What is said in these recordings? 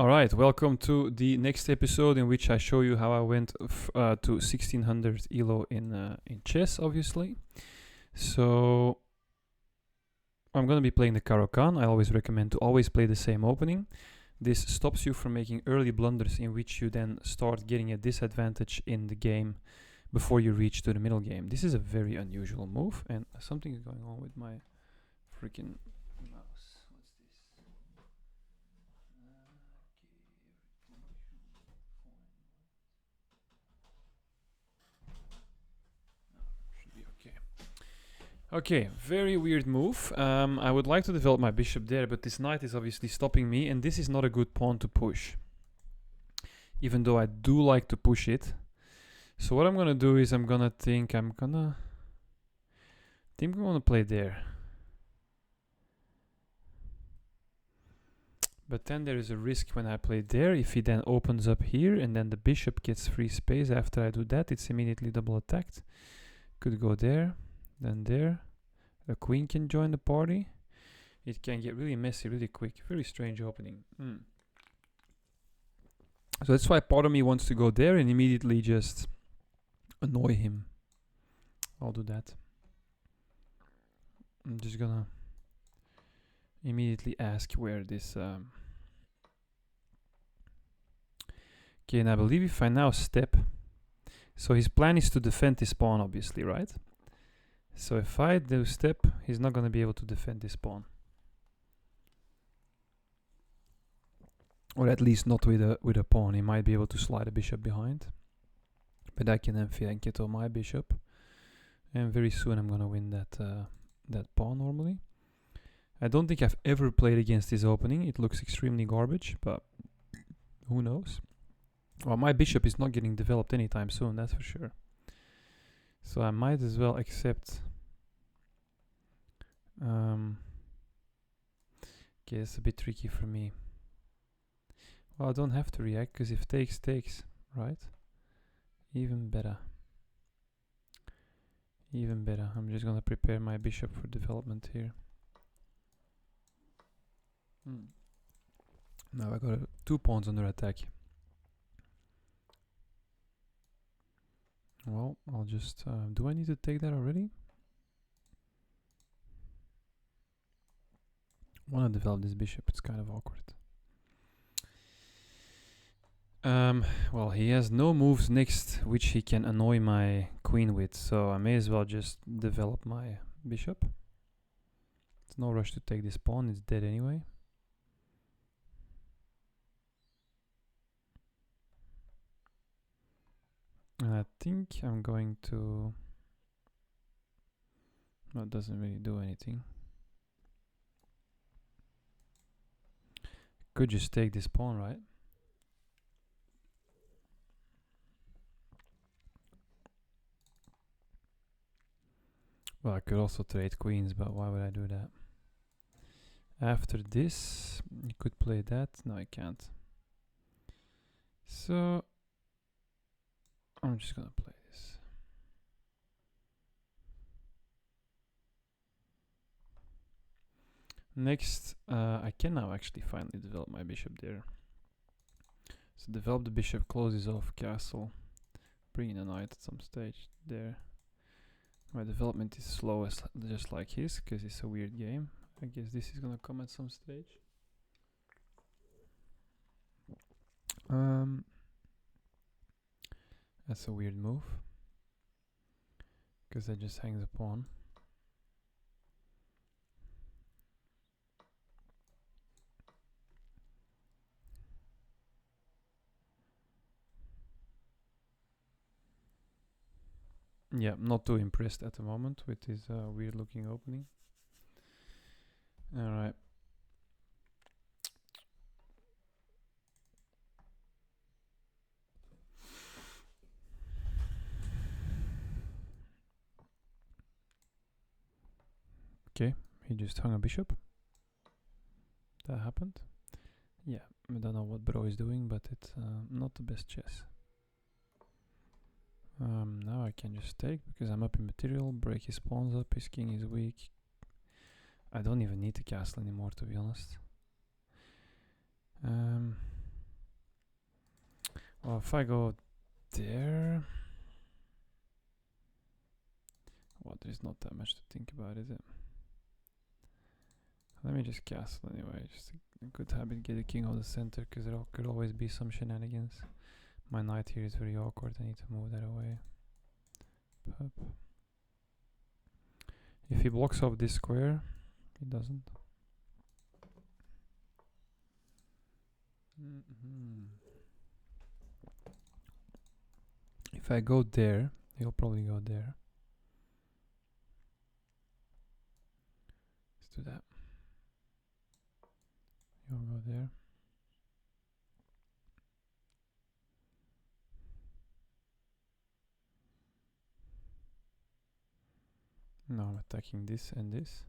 Alright, welcome to the next episode in which I show you how I went to 1600 elo in chess, obviously. So I'm gonna be playing the Caro-Kann. I always recommend to always play the same opening. This stops you from making early blunders in which you then start getting a disadvantage in the game before you reach to the middle game. This is a very unusual move, and something is going on with my freaking mouse. What's this? Should be okay. Okay, very weird move. I would like to develop my bishop there, but this knight is obviously stopping me, and this is not a good pawn to push. Even though I do like to push it. So what I'm gonna do is I'm gonna play there. But then there is a risk when I play there. If he then opens up here and then the bishop gets free space after I do that, it's immediately double attacked. Could go there, then there. A queen can join the party. It can get really messy really quick. Very strange opening. So that's why part of me wants to go there and immediately just annoy him. I'll do that. I'm just gonna immediately ask where this... Okay, and I believe if I now step... So his plan is to defend this pawn, obviously, right? So if I do step, he's not going to be able to defend this pawn. Or at least not with a pawn. He might be able to slide a bishop behind. But I can then fianchetto my bishop. And very soon I'm going to win that pawn normally. I don't think I've ever played against this opening. It looks extremely garbage, but who knows? Well, my bishop is not getting developed anytime soon, that's for sure. So I might as well accept... Okay, it's a bit tricky for me. Well, I don't have to react, because if takes, takes, right? Even better. Even better. I'm just gonna prepare my bishop for development here. Now I got 2 pawns under attack. Well, I'll just... do I need to take that already? I want to develop this bishop. It's kind of awkward. Well, he has no moves next which he can annoy my queen with, so I may as well just develop my bishop. There's no rush to take this pawn. It's dead anyway. And I think I'm going to... No, it doesn't really do anything. Could just take this pawn, right? Well, I could also trade queens, but why would I do that? After this, you could play that. No, I can't. So... I'm just gonna play this. Next, I can now actually finally develop my bishop there. So develop the bishop, closes off castle, bring in a knight at some stage there. My development is slow just like his, because it's a weird game. I guess this is gonna come at some stage. That's a weird move, because I just hang the pawn. Yeah, not too impressed at the moment with this weird looking opening. Alright. Okay, he just hung a bishop. That happened. Yeah, I don't know what bro is doing, but it's not the best chess. Now I can just take, because I'm up in material, break his pawns up, his king is weak. I don't even need the castle anymore, to be honest. Well, if I go there... Well, there's not that much to think about, is it? Let me just castle anyway. Just a good habit, get a king on the center, because there could always be some shenanigans. My knight here is very awkward. I need to move that away. Pup. If he blocks off this square, he doesn't. If I go there, he'll probably go there. Let's do that. You'll go there. Now I'm attacking this and this.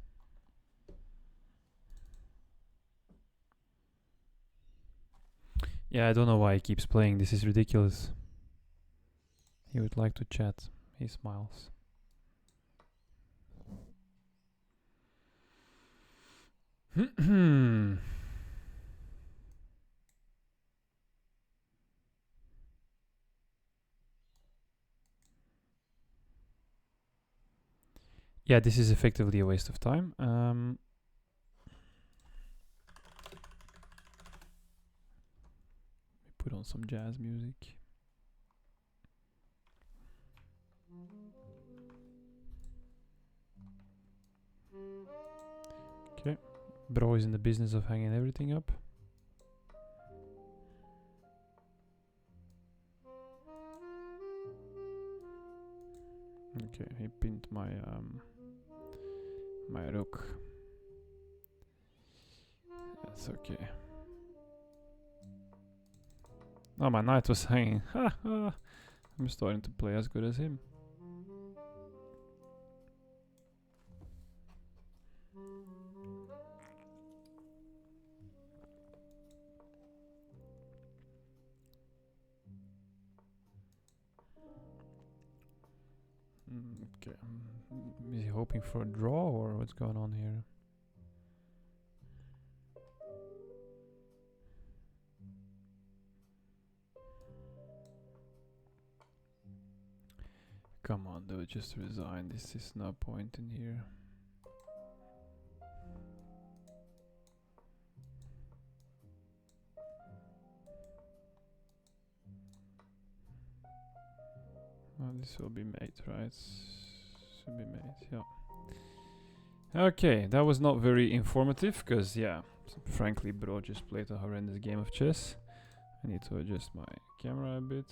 Yeah, I don't know why he keeps playing. This is ridiculous. He would like to chat. He smiles. Yeah, this is effectively a waste of time. Put on some jazz music. Okay, bro is in the business of hanging everything up. Okay, he pinned my my rook. That's okay. Oh, my knight was hanging. I'm starting to play as good as him. Okay. Is he hoping for a draw or what's going on here? Come on, dude, just resign. This is no point in here. Well, this will be mate, right? Should be mate, yeah. Okay, that was not very informative, because, yeah, frankly, bro just played a horrendous game of chess. I need to adjust my camera a bit.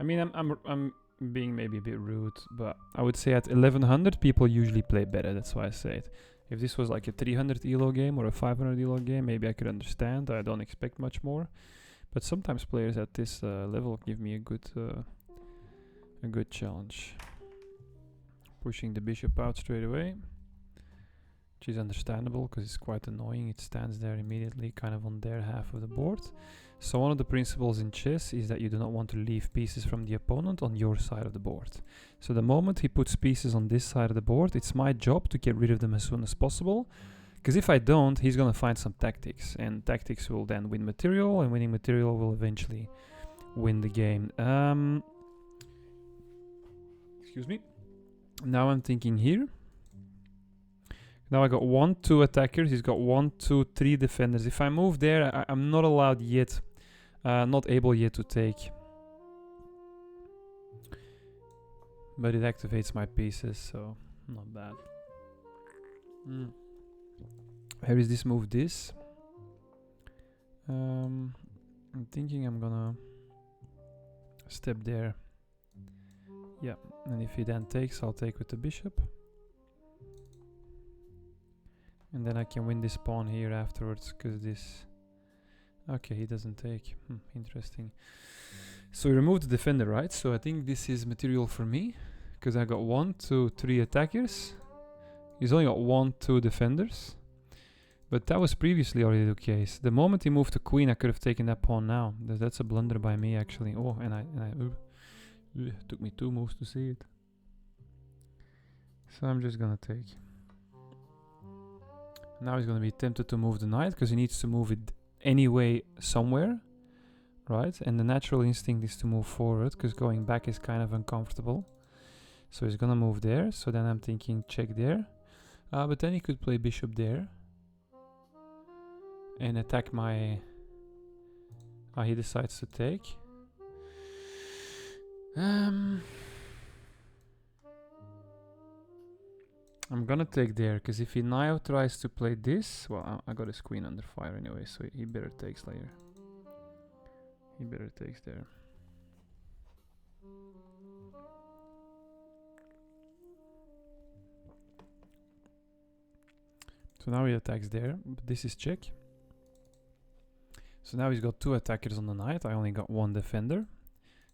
I mean, I'm being maybe a bit rude, but I would say at 1100 people usually play better. That's why I say it. If this was like a 300 elo game or a 500 elo game, maybe I could understand. I don't expect much more, but sometimes players at this level give me a good challenge. Pushing the bishop out straight away, which is understandable because it's quite annoying. It stands there immediately, kind of on their half of the board. So one of the principles in chess is that you do not want to leave pieces from the opponent on your side of the board. So the moment he puts pieces on this side of the board, it's my job to get rid of them as soon as possible. Because if I don't, he's going to find some tactics. And tactics will then win material, and winning material will eventually win the game. Excuse me. Now I'm thinking here. Now I got 1, 2 attackers. He's got 1, 2, 3 defenders. If I move there, I'm not allowed yet. Not able yet to take. But it activates my pieces, so not bad. Here is this move, this. I'm thinking I'm gonna step there. Yeah, and if he then takes, I'll take with the bishop. And then I can win this pawn here afterwards, because this... Okay, he doesn't take. Interesting. So we removed the defender, right? So I think this is material for me, because I got 1, 2, 3 attackers. He's only got 1, 2 defenders. But that was previously already the case. The moment he moved the queen, I could have taken that pawn now. That's a blunder by me, actually. Oh, and I took me 2 moves to see it. So I'm just gonna take. Now he's gonna be tempted to move the knight, because he needs to move it anyway somewhere, right? And the natural instinct is to move forward, because going back is kind of uncomfortable. So he's gonna move there. So then I'm thinking check there. But then he could play bishop there and attack my... he decides to take. I'm gonna take there, because if he now tries to play this... Well, I got his queen under fire anyway, so he better takes later. He better takes there. So now he attacks there, but this is check. So now he's got 2 attackers on the knight. I only got 1 defender.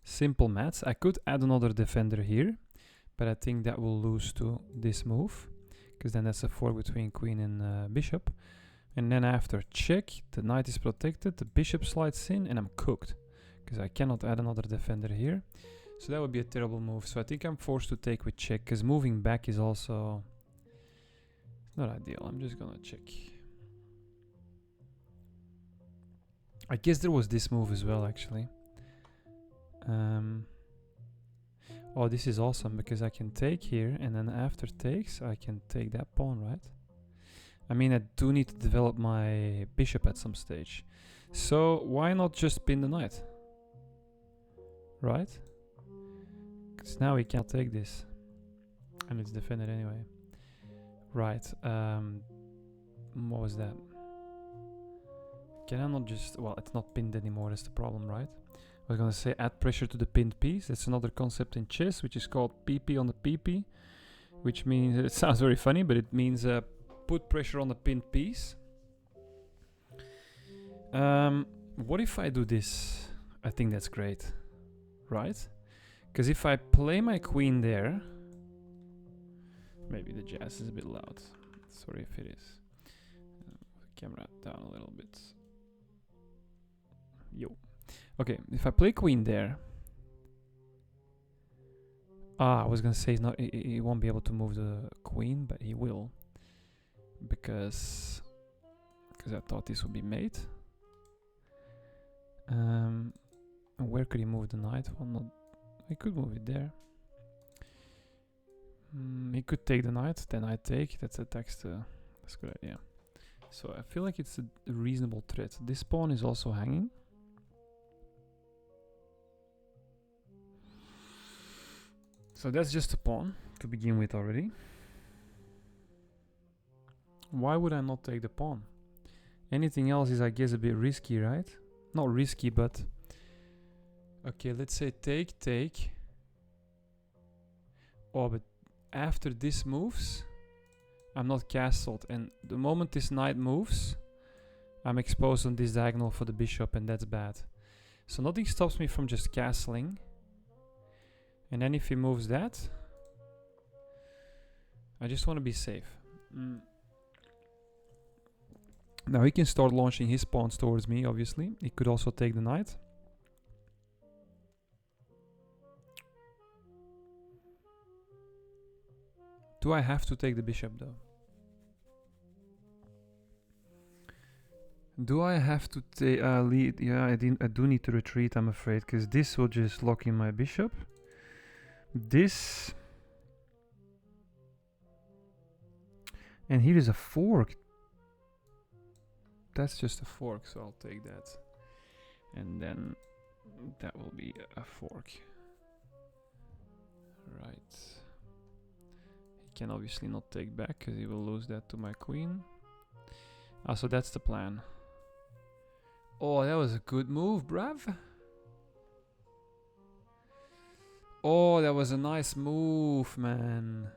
Simple maths. I could add another defender here, but I think that will lose to this move, because then that's a fork between queen and bishop. And then after check, the knight is protected, the bishop slides in, and I'm cooked, because I cannot add another defender here. So that would be a terrible move. So I think I'm forced to take with check, because moving back is also not ideal. I'm just gonna check. I guess there was this move as well, actually. Oh, this is awesome, because I can take here, and then after takes, I can take that pawn, right? I mean, I do need to develop my bishop at some stage. So why not just pin the knight? Right? Because now he can't take this. And it's defended anyway. Right. What was that? Can I not just... Well, it's not pinned anymore, that's the problem, right? I was gonna say add pressure to the pinned piece. That's another concept in chess, which is called PP on the PP. Which means... It sounds very funny, but it means put pressure on the pinned piece. What if I do this? I think that's great. Right? Because if I play my queen there... Maybe the jazz is a bit loud. Sorry if it is. Camera down a little bit. Yo. Okay, if I play queen there... I was gonna say he won't be able to move the queen, but he will. Because I thought this would be mate. Where could he move the knight? Well, not... He could move it there. He could take the knight, then I take. That's attacks the... That's a good idea. So I feel like it's a reasonable threat. This pawn is also hanging. So that's just a pawn to begin with already. Why would I not take the pawn? Anything else is, I guess, a bit risky, right? Not risky, but... Okay, let's say take. Oh, but after this moves, I'm not castled. And the moment this knight moves, I'm exposed on this diagonal for the bishop, and that's bad. So nothing stops me from just castling. And then if he moves that, I just want to be safe. Now he can start launching his pawns towards me, obviously. He could also take the knight. Do I have to take the bishop though? Do I have to take lead? Yeah, I do need to retreat, I'm afraid, because this will just lock in my bishop. This, and here is a fork. That's just a fork, so I'll take that, and then that will be a fork. Right. He can obviously not take back because he will lose that to my queen. So that's the plan. Oh, that was a good move, bruv. Oh, that was a nice move, man.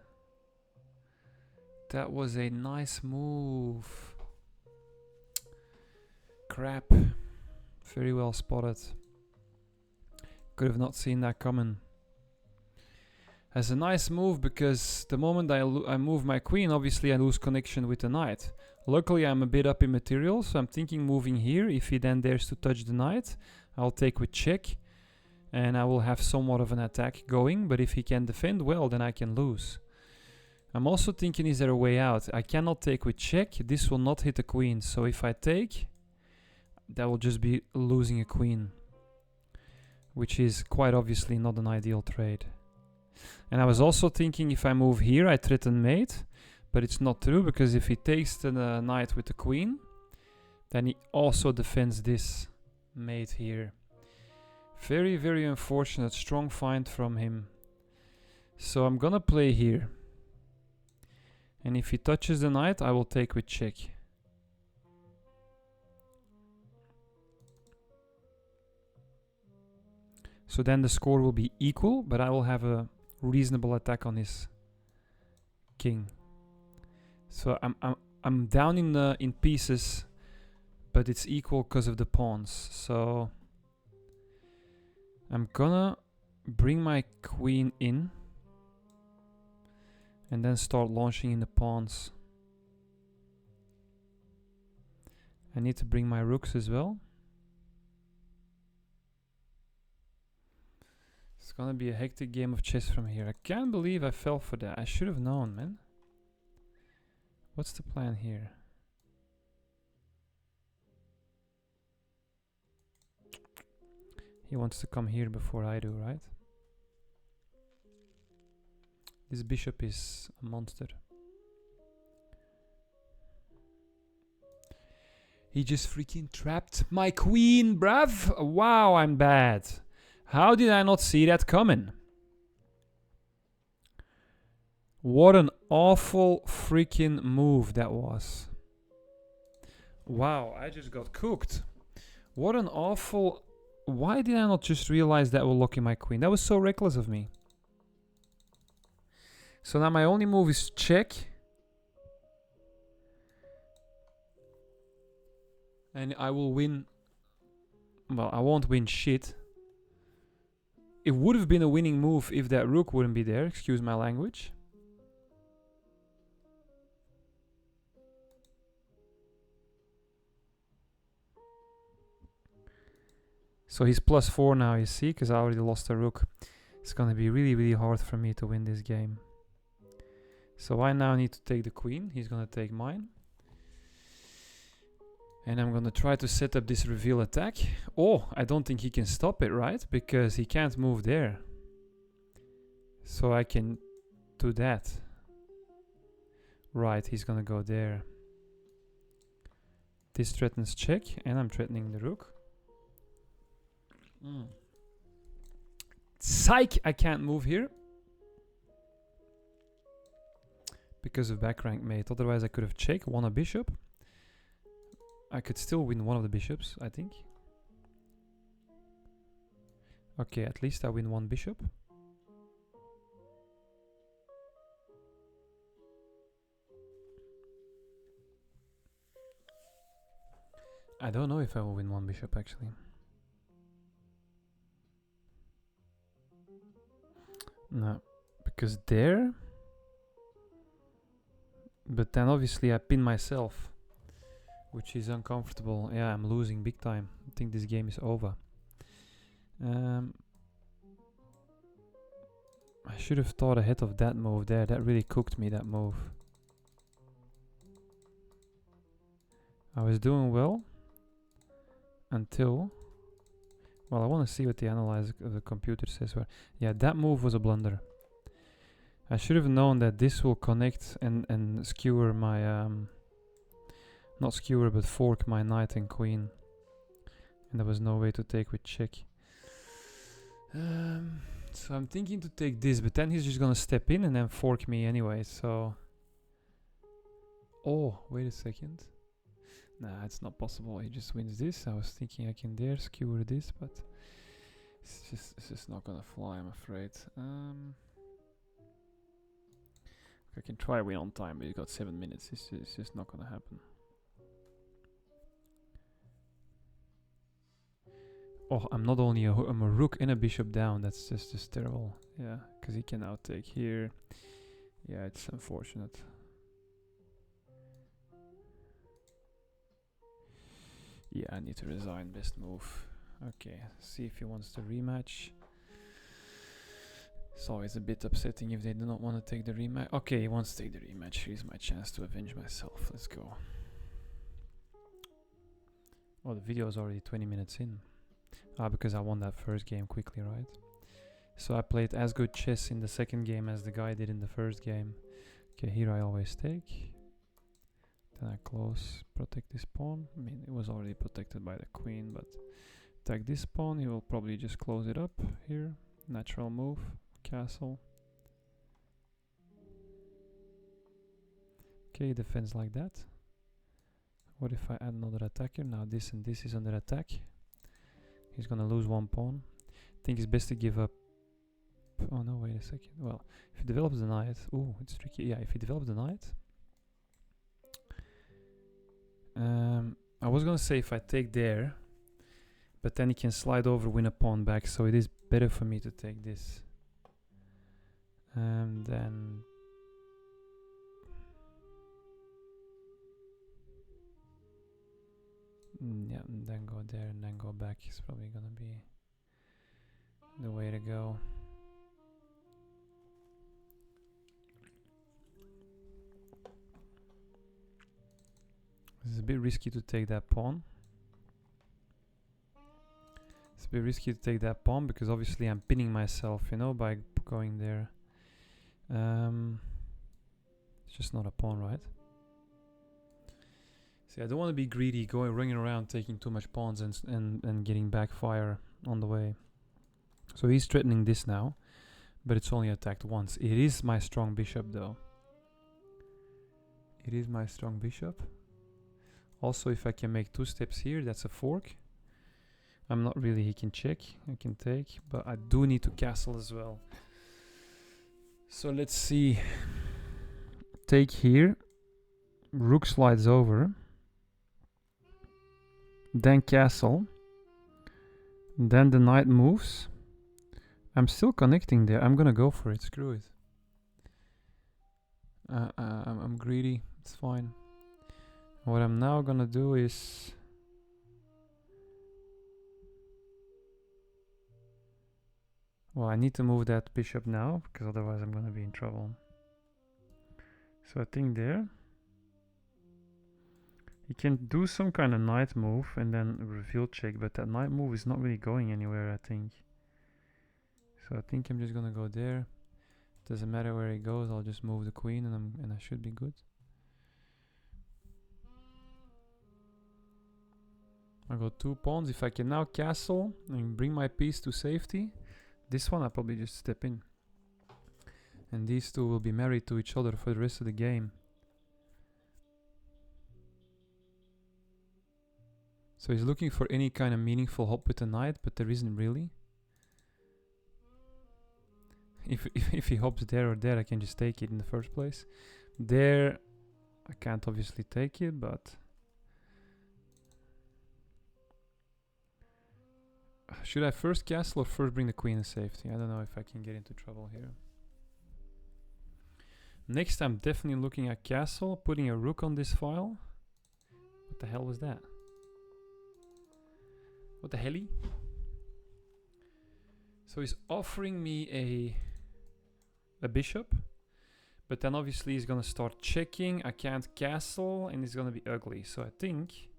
That was a nice move. Crap. Very well spotted. Could have not seen that coming. That's a nice move because the moment I move my queen, obviously I lose connection with the knight. Luckily I'm a bit up in material, so I'm thinking moving here. If he then dares to touch the knight, I'll take with check. And I will have somewhat of an attack going, but if he can defend well, then I can lose. I'm also thinking, is there a way out? I cannot take with check. This will not hit the queen, so if I take, that will just be losing a queen, which is quite obviously not an ideal trade. And I was also thinking if I move here, I threaten mate, but it's not true, because if he takes the knight with the queen, then he also defends this mate here. Very, very unfortunate. Strong find from him. So I'm gonna play here. And if he touches the knight, I will take with check. So then the score will be equal, but I will have a reasonable attack on his king. So I'm down in pieces, but it's equal because of the pawns. So I'm gonna bring my queen in and then start launching in the pawns. I need to bring my rooks as well. It's gonna be a hectic game of chess from here. I can't believe I fell for that. I should have known, man. What's the plan here? He wants to come here before I do, right? This bishop is a monster. He just freaking trapped my queen, bruv! Wow, I'm bad. How did I not see that coming? What an awful freaking move that was. Wow, I just got cooked. What an awful... Why did I not just realize that will lock in my queen? That was so reckless of me. So now my only move is check. And I will win... Well, I won't win shit. It would have been a winning move if that rook wouldn't be there. Excuse my language. So he's +4 now, you see, because I already lost a rook. It's going to be really, really hard for me to win this game. So I now need to take the queen. He's going to take mine. And I'm going to try to set up this reveal attack. Oh, I don't think he can stop it, right? Because he can't move there. So I can do that. Right, he's going to go there. This threatens check, and I'm threatening the rook. Psych! I can't move here. Because of back rank mate. Otherwise I could have checked, won a bishop. I could still win one of the bishops, I think. Okay, at least I win one bishop. I don't know if I will win one bishop, actually. No, because there... But then obviously I pin myself, which is uncomfortable. Yeah, I'm losing big time. I think this game is over. I should have thought ahead of that move there. That really cooked me, that move. I was doing well until... Well, I want to see what the analyzer of the computer says. Yeah, that move was a blunder. I should have known that this will connect and skewer my... not skewer, but fork my knight and queen. And there was no way to take with check. So I'm thinking to take this, but then he's just gonna step in and then fork me anyway, so... Oh, wait a second. Nah, it's not possible. He just wins this. I was thinking I can dare skewer this, but... It's just not gonna fly, I'm afraid. I can try win on time, but you got 7 minutes. It's just not gonna happen. Oh, I'm not only I'm a rook and a bishop down. That's just terrible. Yeah, because he can now take here. Yeah, it's unfortunate. Yeah, I need to resign. Best move. Okay, see if he wants to rematch. It's always a bit upsetting if they do not want to take the rematch. Okay, he wants to take the rematch. Here's my chance to avenge myself. Let's go. Oh, the video is already 20 minutes in. Because I won that first game quickly, right? So I played as good chess in the second game as the guy did in the first game. Okay, here I always take. Then I close, protect this pawn. I mean, it was already protected by the queen, but attack this pawn. He will probably just close it up here. Natural move, castle. Okay, defends like that. What if I add another attacker? Now this and this is under attack. He's gonna lose one pawn. I think it's best to give up. Oh no, wait a second. Well, if he develops the knight, oh, it's tricky. Yeah, if he develops the knight, I was gonna say if I take there, but then he can slide over, win a pawn back. So it is better for me to take this. And then yeah, and then go there and then go back is probably gonna be the way to go. It's a bit risky to take that pawn. It's a bit risky to take that pawn because obviously I'm pinning myself, you know, by going there. It's just not a pawn, right? See, I don't want to be greedy, running around taking too much pawns and getting backfire on the way. So he's threatening this now, but it's only attacked once. It is my strong bishop, though. It is my strong bishop. Also, if I can make 2 steps here, that's a fork. I'm not really, he can check, I can take, but I do need to castle as well. So let's see. Take here. Rook slides over. Then castle. Then the knight moves. I'm still connecting there. I'm gonna go for it. Screw it. I'm greedy. It's fine. What I'm now gonna do is... Well, I need to move that bishop now, because otherwise I'm gonna be in trouble. So I think there. He can do some kind of knight move and then reveal check, but that knight move is not really going anywhere, I think. So I think I'm just gonna go there. Doesn't matter where he goes, I'll just move the queen and I should be good. I got 2 pawns. If I can now castle and bring my piece to safety, this one I'll probably just step in. And these two will be married to each other for the rest of the game. So he's looking for any kind of meaningful hop with the knight, but there isn't really. If he hops there or there, I can just take it in the first place. There, I can't obviously take it, but... Should I first castle or first bring the queen to safety? I don't know if I can get into trouble here. Next, I'm definitely looking at castle, putting a rook on this file. What the hell was that? What the helly? So he's offering me a bishop, but then obviously he's gonna start checking. I can't castle, and it's gonna be ugly. So I think...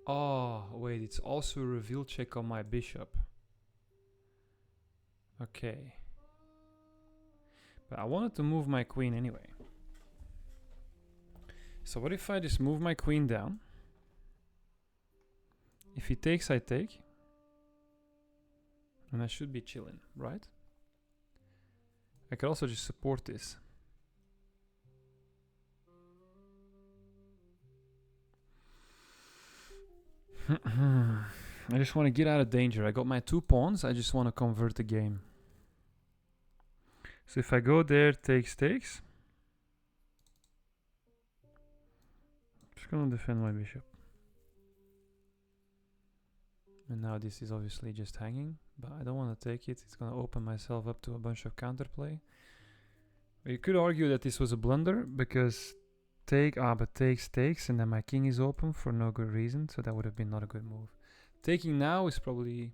Oh, wait, it's also a reveal check on my bishop. Okay. But I wanted to move my queen anyway. So what if I just move my queen down? If he takes, I take. And I should be chilling, right? I could also just support this. I just want to get out of danger. I got my 2 pawns. I just want to convert the game. So if I go there, takes. Just gonna defend my bishop. And now this is obviously just hanging, but I don't want to take it. It's gonna open myself up to a bunch of counterplay. You could argue that this was a blunder because but takes, and then my king is open for no good reason, so that would have been not a good move. Taking now is probably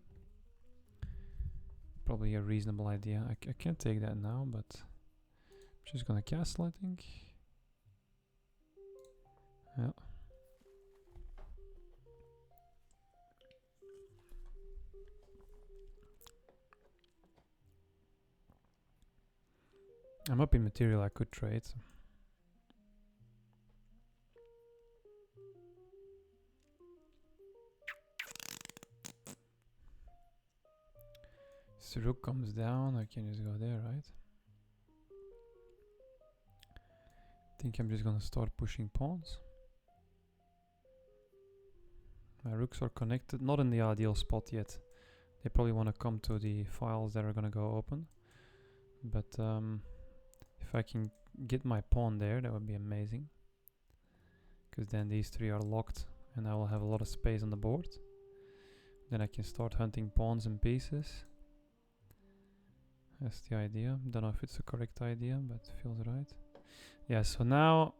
a reasonable idea. I can't take that now, but I'm just gonna castle, I think. Yeah. I'm up in material I could trade. So rook comes down, I can just go there, right? I think I'm just gonna start pushing pawns. My rooks are connected, not in the ideal spot yet. They probably want to come to the files that are gonna go open. But if I can get my pawn there, that would be amazing. Because then these three are locked and I will have a lot of space on the board. Then I can start hunting pawns and pieces. That's the idea. Don't know if it's a correct idea, but it feels right. Yeah, so now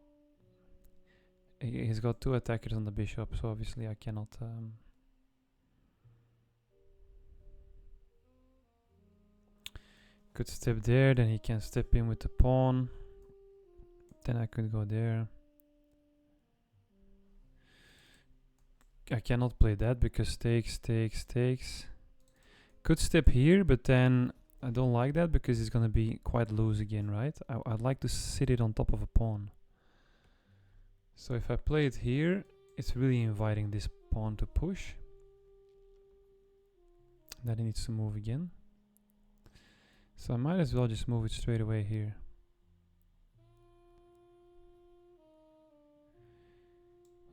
he's got two attackers on the bishop, so obviously I cannot... could step there, then he can step in with the pawn. Then I could go there. I cannot play that because takes. Could step here, but then I don't like that because it's gonna be quite loose again, right? I'd like to sit it on top of a pawn. So if I play it here, it's really inviting this pawn to push. Then he needs to move again. So I might as well just move it straight away here.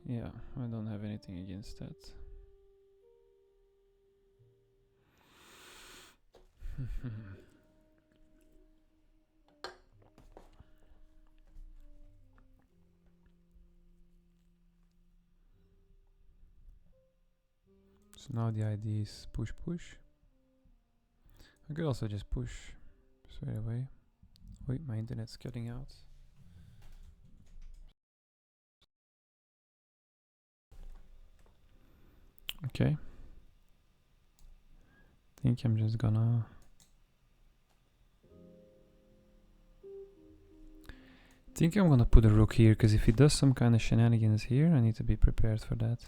Yeah, I don't have anything against that. So now the idea is push. I could also just push straight away. Wait, my internet's cutting out. Okay. I think I'm just gonna... I think I'm gonna put a rook here, because if he does some kind of shenanigans here, I need to be prepared for that.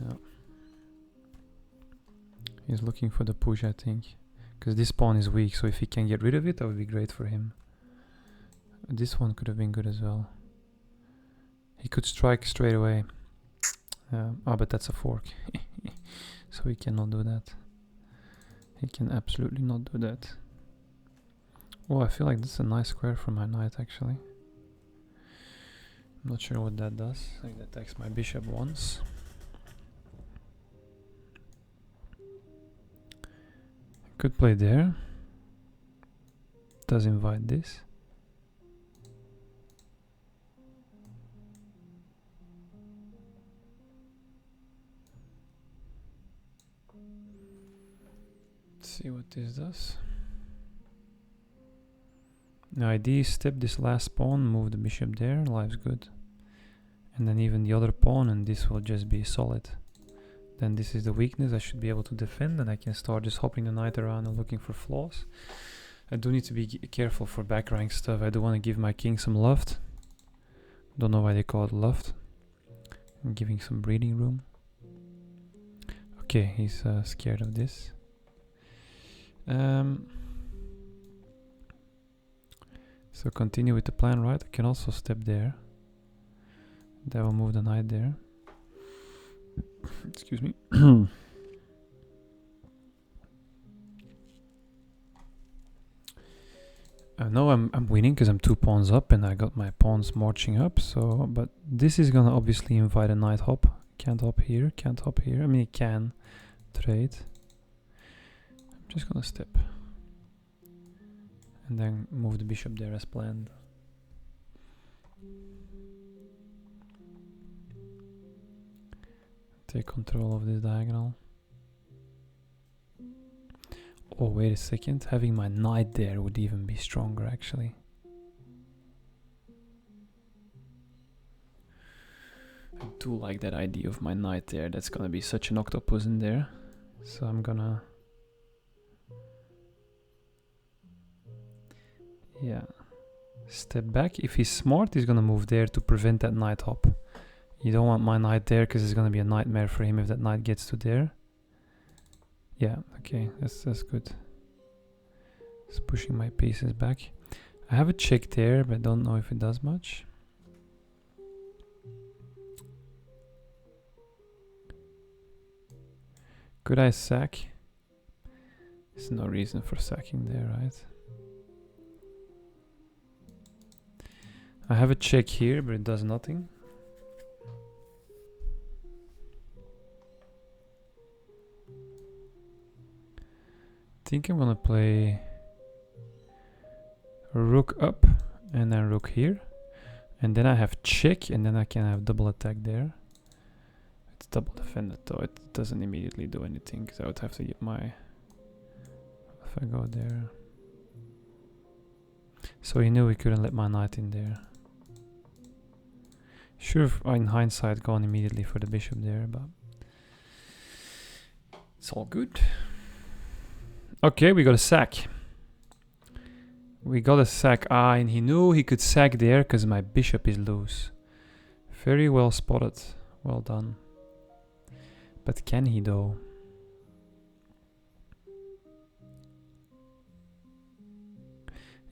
Yeah. He's looking for the push, I think. Because this pawn is weak, so if he can get rid of it, that would be great for him. This one could have been good as well. He could strike straight away. Oh, but that's a fork. So he cannot do that. He can absolutely not do that. Oh, I feel like this is a nice square for my knight, actually. I'm not sure what that does. I think that attacks my bishop once. Could play there. Does invite this. Let's see what this does. The idea is step this last pawn, move the bishop there, life's good. And then even the other pawn, and this will just be solid. Then this is the weakness, I should be able to defend, and I can start just hopping the knight around and looking for flaws. I do need to be careful for back rank stuff. I do want to give my king some loft. Don't know why they call it loft. I'm giving some breathing room. Okay, he's scared of this. So continue with the plan, right? I can also step there. That will move the knight there. Excuse me. No, I'm winning because I'm 2 pawns up and I got my pawns marching up. So, but this is gonna obviously invite a knight hop. Can't hop here, can't hop here. I mean, it can trade. I'm just gonna step. And then move the bishop there as planned. Take control of this diagonal. Oh, wait a second. Having my knight there would even be stronger, actually. I do like that idea of my knight there. That's gonna be such an octopus in there. So I'm gonna... yeah. Step back. If he's smart, he's gonna move there to prevent that knight hop. You don't want my knight there because it's gonna be a nightmare for him if that knight gets to there. Yeah, okay, that's good. Just pushing my pieces back. I have a check there, but I don't know if it does much. Could I sack? There's no reason for sacking there, right? I have a check here, but it does nothing. I think I'm gonna play rook up and then rook here. And then I have check, and then I can have double attack there. It's double defended though, it doesn't immediately do anything, because I would have to get my... If I go there... So he knew he couldn't let my knight in there. Should have, in hindsight, gone immediately for the bishop there, but... It's all good. Okay, we got a sack. We got a sack. Ah, and he knew he could sack there because my bishop is loose. Very well spotted. Well done. But can he though?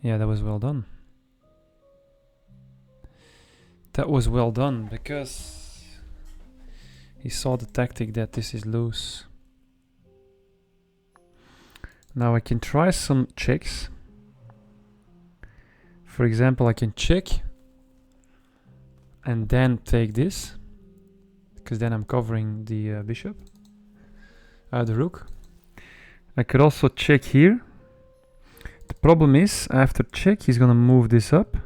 Yeah, that was well done. That was well done because he saw the tactic that this is loose. Now I can try some checks. For example, I can check and then take this, because then I'm covering the bishop, the rook. I could also check here. The problem is, after check, he's gonna move this up,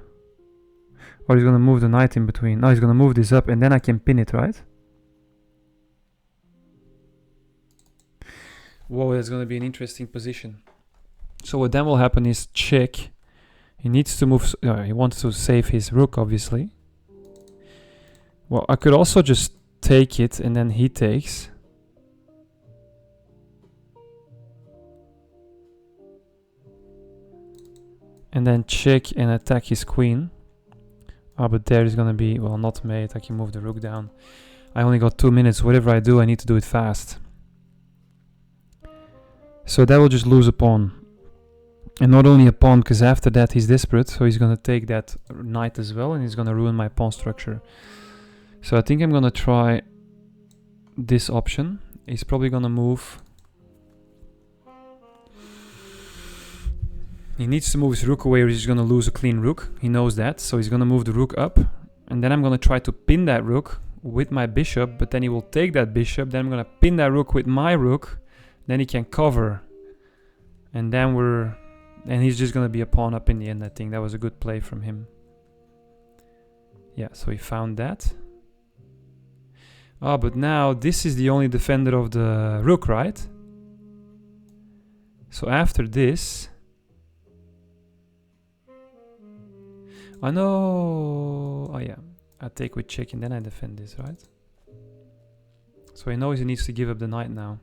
or he's gonna move the knight in between. No, he's gonna move this up, and then I can pin it, right? Whoa, that's gonna be an interesting position. So what then will happen is check. He needs to move, he wants to save his rook, obviously. Well, I could also just take it and then he takes. And then check and attack his queen. Ah, but there is gonna be, well, not mate, I can move the rook down. I only got 2 minutes, whatever I do, I need to do it fast. So that will just lose a pawn. And not only a pawn, because after that he's desperate, so he's gonna take that knight as well, and he's gonna ruin my pawn structure. So I think I'm gonna try this option. He's probably gonna move. He needs to move his rook away or he's gonna lose a clean rook. He knows that, so he's gonna move the rook up. And then I'm gonna try to pin that rook with my bishop, but then he will take that bishop. Then I'm gonna pin that rook with my rook. Then he can cover. And then and he's just gonna be a pawn up in the end, I think. That was a good play from him. Yeah, so he found that. Ah, but now this is the only defender of the rook, right? So after this... I know... Oh yeah, I take with check and then I defend this, right? So he knows he needs to give up the knight now.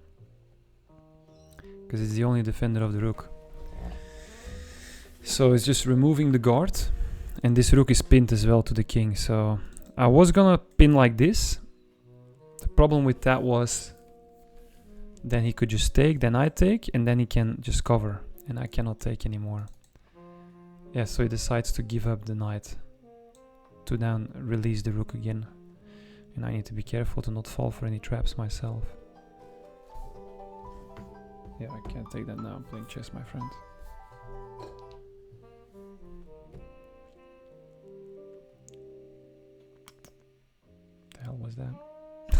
Because it's the only defender of the rook. So it's just removing the guard. And this rook is pinned as well to the king. So I was gonna pin like this. The problem with that was then he could just take, then I take, and then he can just cover. And I cannot take anymore. Yeah, so he decides to give up the knight. To then release the rook again. And I need to be careful to not fall for any traps myself. Yeah, I can't take that now. I'm playing chess, my friend. The hell was that?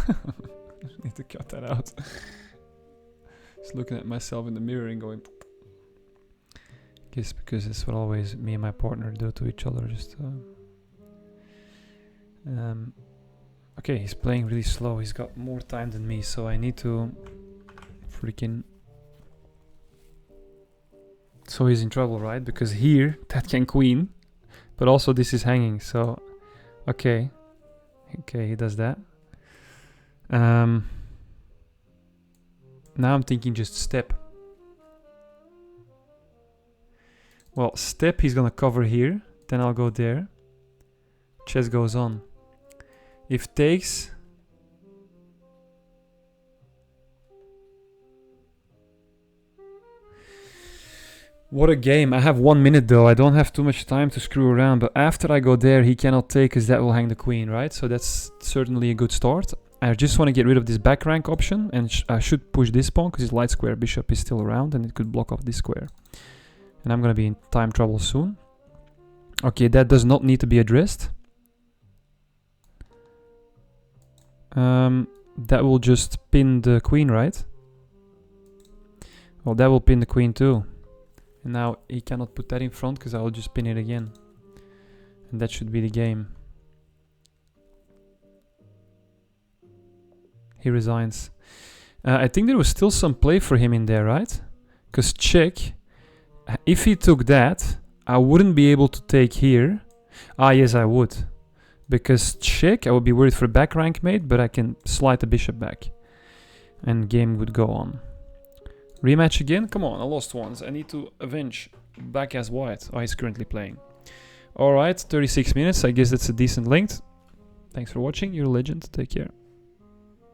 I need to cut that out. Just looking at myself in the mirror and going... Guess because it's what always me and my partner do to each other. Just okay, he's playing really slow. He's got more time than me, so I need to freaking... So he's in trouble, right? Because here, that can queen, but also this is hanging, so... Okay. Okay, he does that. Now I'm thinking just step. Well, step, he's gonna cover here. Then I'll go there. Chess goes on. If takes... What a game. I have 1 minute though. I don't have too much time to screw around. But after I go there, he cannot take because that will hang the queen, right? So that's certainly a good start. I just want to get rid of this back rank option. And I should push this pawn because his light square bishop is still around. And it could block off this square. And I'm going to be in time trouble soon. Okay, that does not need to be addressed. That will just pin the queen, right? Well, that will pin the queen too. And now he cannot put that in front because I will just pin it again. And that should be the game. He resigns. I think there was still some play for him in there, right? Because check. If he took that, I wouldn't be able to take here. Ah, yes, I would. Because check, I would be worried for a back rank mate, but I can slide the bishop back. And game would go on. Rematch again? Come on, I lost once. I need to avenge back as white. Oh, he's currently playing. Alright, 36 minutes. I guess that's a decent length. Thanks for watching. You're a legend. Take care.